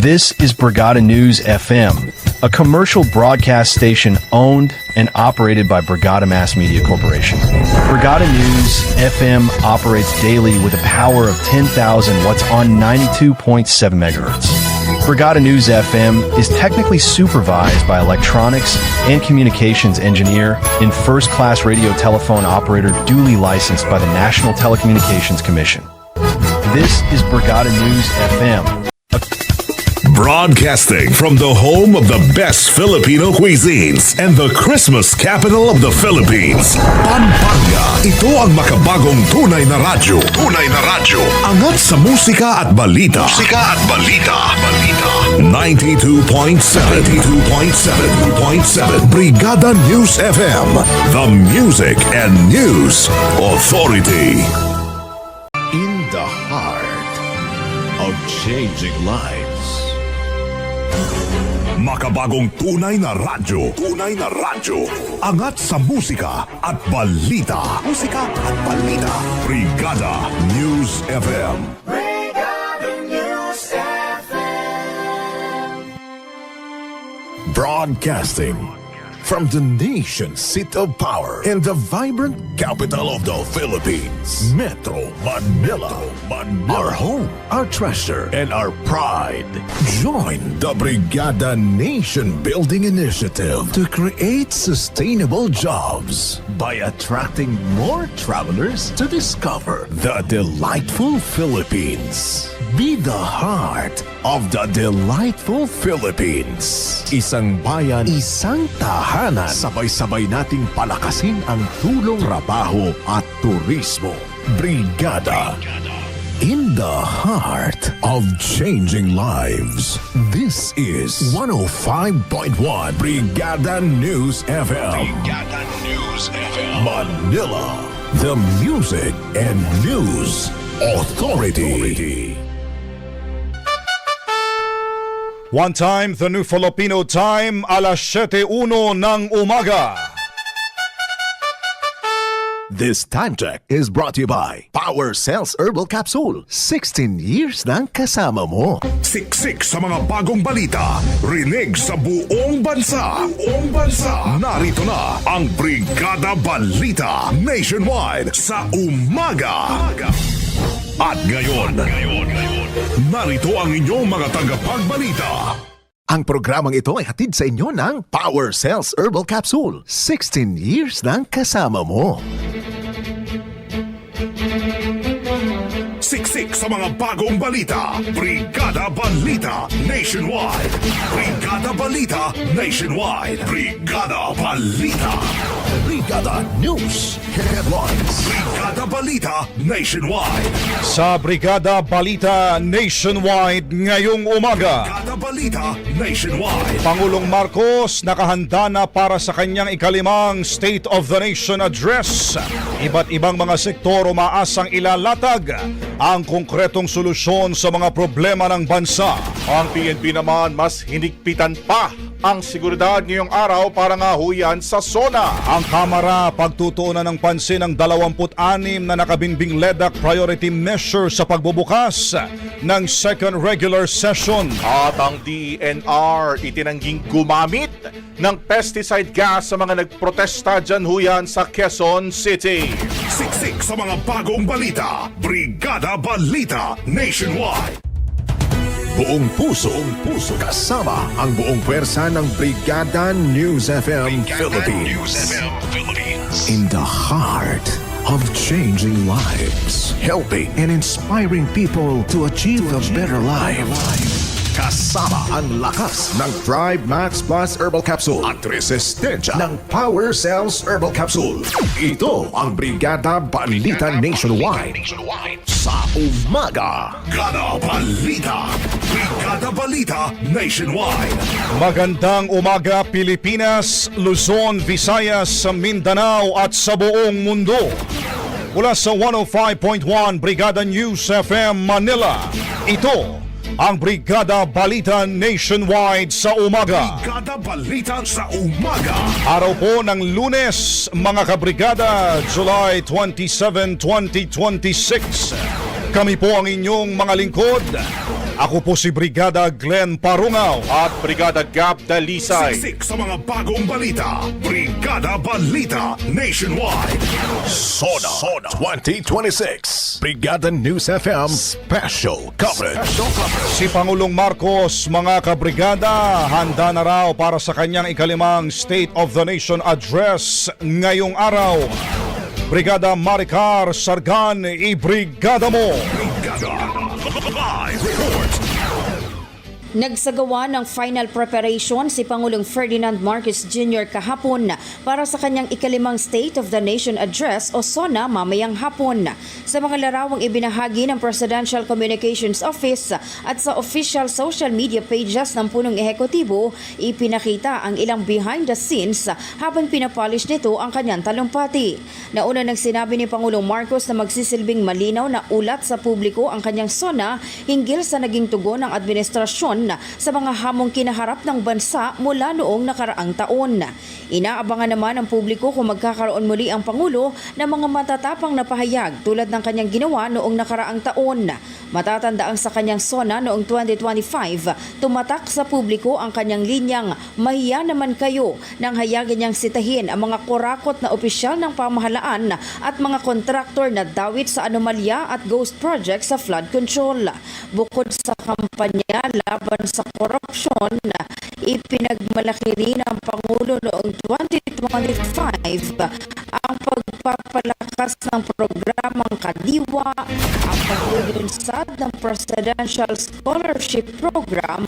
This is Brigada News FM, a commercial broadcast station owned and operated by Brigada Mass Media Corporation. Brigada News FM operates daily with a power of 10,000 watts on 92.7 megahertz. Brigada News FM is technically supervised by electronics and communications engineer and first-class radio telephone operator duly licensed by the National Telecommunications Commission. This is Brigada News FM. Broadcasting from the home of the best Filipino cuisines and the Christmas capital of the Philippines, Pampanga. Ito ang makabagong tunay na radyo. Tunay na radyo. Angat sa musika at balita. Musika at balita. 92.7 Brigada News FM, the music and news authority. In the heart of changing lives. Makabagong tunay na radyo. Tunay na radyo. Angat sa musika at balita. Musika at balita. Brigada News FM. Brigada News FM. Broadcasting from the nation's seat of power and the vibrant capital of the Philippines, Metro Manila. Our home, our treasure, and our pride. Join the Brigada Nation Building Initiative to create sustainable jobs by attracting more travelers to discover the delightful Philippines. Be the heart of the delightful Philippines. Isang bayan, isang tahanan. Sabay-sabay nating palakasin ang tulong, trabaho at turismo. Brigada. In the heart of changing lives. This is 105.1 Brigada News FM. Brigada News FM. Manila. The music and news authority. One time, the new Filipino time, alas 7:01 ng umaga. This time check is brought to you by Power Cells Herbal Capsule. 16 years nang kasama mo. Siksik sa mga bagong balita. Rinig sa buong bansa. Buong bansa. Narito na ang Brigada Balita Nationwide sa umaga. At ngayon, narito ang inyong mga tagapagbalita. Ang programang ito ay hatid sa inyo ng Power Cells Herbal Capsule. 16 years nang kasama mo. Siksik sa mga bagong balita. Brigada Balita Nationwide. Brigada Balita Nationwide. Brigada Balita. Brigada News Headlines. Brigada Balita Nationwide. Sa Brigada Balita Nationwide ngayong umaga, Brigada Balita Nationwide. Pangulong Marcos nakahanda na para sa kanyang ikalimang State of the Nation Address. Iba't ibang mga sektor umaasang ilalatag ang konkretong solusyon sa mga problema ng bansa. Ang PNP naman mas hinigpitan pa ang seguridad ngayong araw para nga huyan sa SONA. Ang Kamara pagtutuunan ng pansin ng 26 na nakabinbing LEDAC priority measure sa pagbubukas ng second regular session. At ang DENR itinangging gumamit ng pesticide gas sa mga nagprotesta dyan huyan sa Quezon City. Siksik sa mga bagong balita. Brigada Balita Nationwide. Buong puso kasama ang buong pwersa ng Brigada News FM Philippines. In the heart of changing lives, helping and inspiring people to achieve a better life. Kasama ang lakas ng Thrive Max Plus Herbal Capsule at resistensya ng Power Cells Herbal Capsule. Ito ang Brigada Balita Nationwide sa umaga. Brigada Balita. Brigada Balita Nationwide. Magandang umaga Pilipinas, Luzon, Visayas, Mindanao at sa buong mundo. Mula sa 105.1 Brigada News FM Manila, ito ang Brigada Balita Nationwide sa umaga. Brigada Balita sa umaga. Araw po ng Lunes, mga kabrigada, July 27, 2026. Kami po ang inyong mga lingkod, Ako po si Brigada Glenn Parungaw. At Brigada Gab Dalisay. Siksik sa mga bagong balita. Brigada Balita Nationwide. Sona 2026. Brigada News FM Special Coverage. Si Pangulong Marcos, mga kabrigada, handa na raw para sa kanyang ikalimang State of the Nation Address ngayong araw. Brigada Maricar Sargan, ibrigada mo! Brigada Live Report. Nagsagawa ng final preparation si Pangulong Ferdinand Marcos Jr. kahapon para sa kanyang ikalimang State of the Nation Address o SONA mamayang hapon. Sa mga larawang ibinahagi ng Presidential Communications Office at sa official social media pages ng punong ehekutibo, ipinakita ang ilang behind the scenes habang pinapolish nito ang kanyang talumpati. Nauna nang sinabi ni Pangulong Marcos na magsisilbing malinaw na ulat sa publiko ang kanyang SONA hinggil sa naging tugon ng administrasyon sa mga hamong kinaharap ng bansa mula noong nakaraang taon. Inaabangan naman ng publiko kung magkakaroon muli ang Pangulo ng mga matatapang na pahayag tulad ng kanyang ginawa noong nakaraang taon. Matatandaang sa kanyang SONA noong 2025, tumatak sa publiko ang kanyang linyang "Mahiya naman kayo" nang hayagan niyang sitahin ang mga kurakot na opisyal ng pamahalaan at mga kontraktor na dawit sa anomalya at ghost project sa flood control. Bukod sa kampanya laban sa korupsyon, ipinagmalaki rin ng Pangulo noong 2025 ang pagpapalakas ng programang Kadiwa, ang paglulunsad ng Presidential Scholarship Program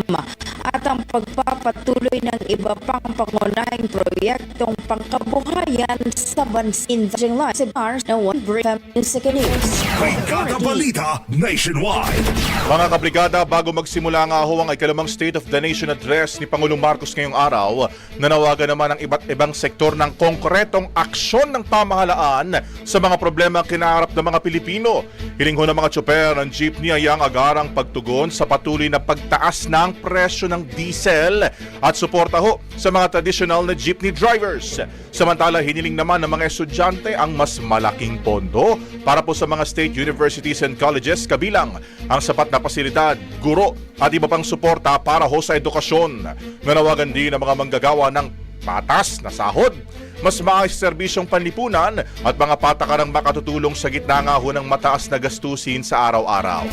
at ang pagpapatuloy ng iba pang pangunahing proyektong pangkabuhayan sa bansin sa bars na One Brigada News. Brigada Balita Nationwide. Mga kabrigada, bago magsimula nga ho ang ikalimang State of the Nation Address ni Pangulong Marcos ngayong araw, nanawagan naman ang iba't ibang sektor ng konkretong aksyon ng pamahalaan sa mga problema kinaharap ng mga Pilipino. Hiling ho ng mga tsoper ng jeepney ay ang agarang pagtugon sa patuloy na pagtaas ng presyo ng diesel at suporta ho sa mga traditional na jeepney drivers. Samantala, hiniling naman ng mga estudyante ang mas malaking pondo para po sa mga state universities and colleges, kabilang ang sapat na pasilidad, guro at iba pang suporta para ho sa edukasyon. Nanawagan din ang mga manggagawa ng patas na sahod, mas maayos serbisyong panlipunan at mga patakarang makatutulong sa gitna nga ho ng mataas na gastusin sa araw-araw.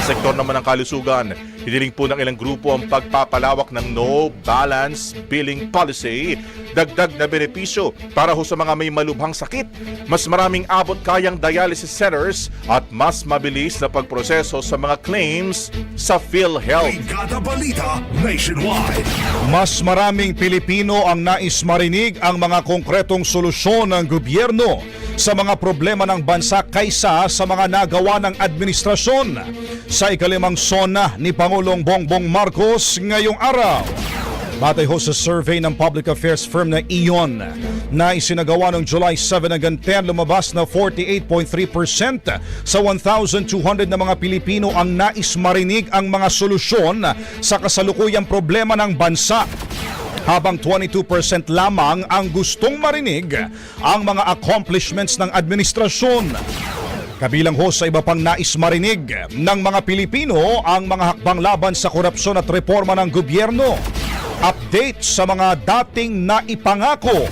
Sa sektor naman ng kalusugan, hiniling po ng ilang grupo ang pagpapalawak ng no balance billing policy, dagdag na benepisyo para ho sa mga may malubhang sakit, mas maraming abot kayang dialysis centers at mas mabilis na pagproseso sa mga claims sa PhilHealth. Brigada Balita Nationwide. Mas maraming Pilipino ang nais marinig ang mga konkretong solusyon ng gobyerno sa mga problema ng bansa kaysa sa mga nagawa ng administrasyon. Sa ikalimang SONA ni Pangulong Bongbong Marcos ngayong araw, batay ho sa survey ng public affairs firm na Ion na isinagawa noong July 7 hanggang 10, lumabas na 48.3% sa 1,200 na mga Pilipino ang nais marinig ang mga solusyon sa kasalukuyang problema ng bansa, habang 22% lamang ang gustong marinig ang mga accomplishments ng administrasyon. Kabilang ho sa iba pang nais marinig ng mga Pilipino ang mga hakbang laban sa korupsyon at reforma ng gobyerno, update sa mga dating naipangako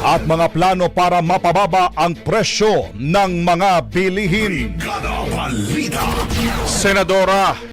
at mga plano para mapababa ang presyo ng mga bilihin. Brigada Balita. Senadora